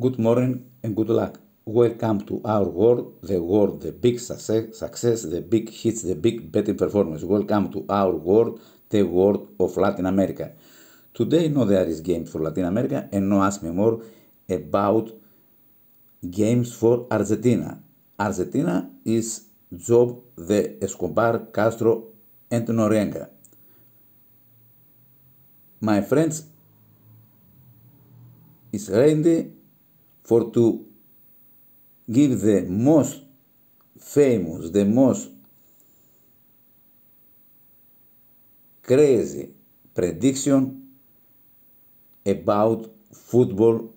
Good morning and good luck. Welcome to our world, the big success, the big hits, the big betting performance. Welcome to our world, the world of Latin America. Today, no there is games for Latin America, and no ask me more about games for Argentina. Argentina is job the Escobar, Castro, and Noriega. My friends, is ready for to give the most famous, the most crazy prediction about football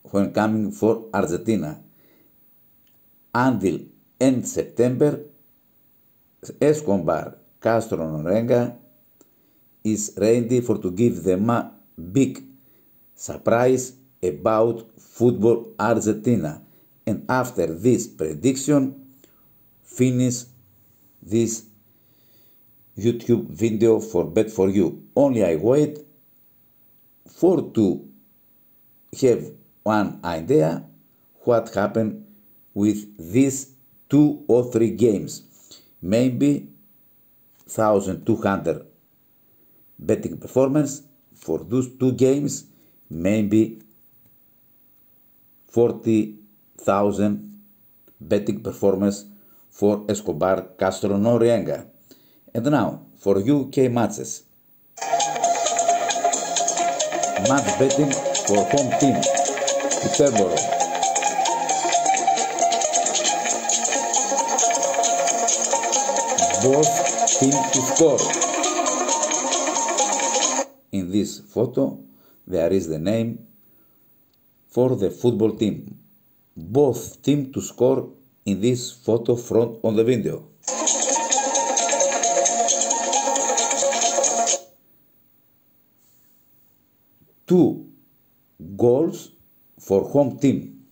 when coming for Argentina. Until end September, Escobar, Castro, Noriega is ready for to give them big surprise about football Argentina. And after this prediction, finish this YouTube video for Bet For You. Only I wait for to have one idea what happened with these 2 or 3 games. Maybe 1,200 betting performance for those 2 games. Maybe 40,000 betting performance for Escobar, Castro, Noriega. And now for UK matches. Match betting for home team, Peterborough. Both team to score. In this photo, there is the name for the football team. Both team to score in this photo front on the video. Two goals for home team.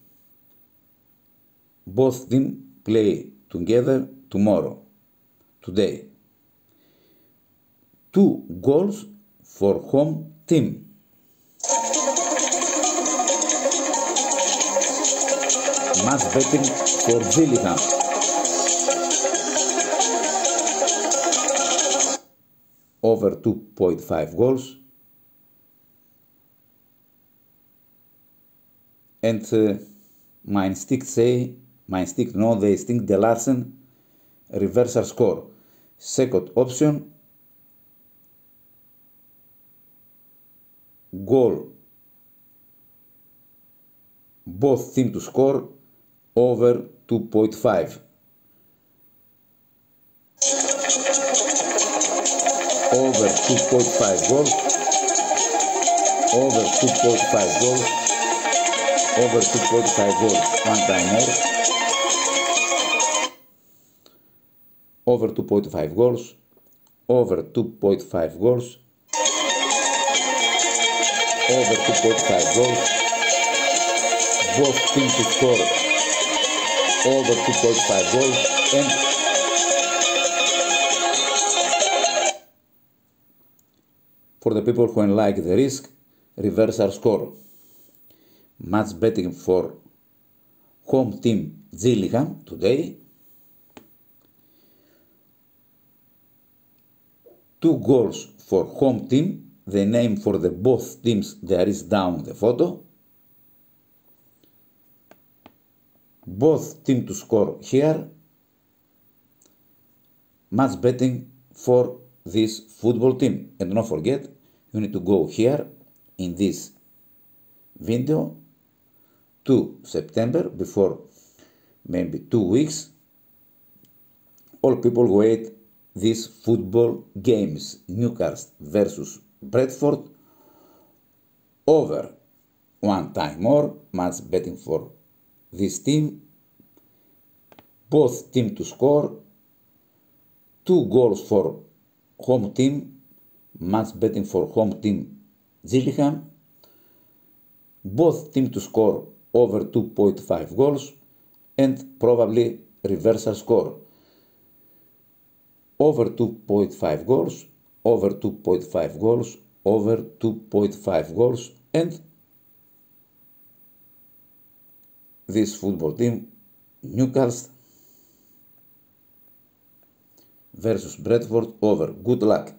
Both team play together today. 2 goals for home team. Match betting for Gillingham. Over 2.5 goals. And my instinct they think the Larsen reversal score. Second option, goal. Both team to score over 2.5. Over 2.5 goals. Over 2.5 goals. Over 2.5 goals. One time more. Over 2.5 goals. Over 2.5 goals. Over 2.5 goals. Both teams to score over 2.5 goals. And for the people who like the risk, reversal score. Match betting for home team Gillingham today. 2 goals for home team. The name for the both teams there is down the photo. Both teams to score here. Match betting for this football team. And don't forget, you need to go here in this video to September, before maybe 2 weeks. All people wait these football games. Newcastle versus Bradford. Over 1 time more. Match betting for this team. Both team to score. 2 goals for home team. Match betting for home team Gillingham. Both team to score over 2.5 goals. And probably reversal score. Over 2.5 goals. Over 2.5 goals. Over 2.5 goals. And this football team, Newcastle versus Bradford over. Good luck.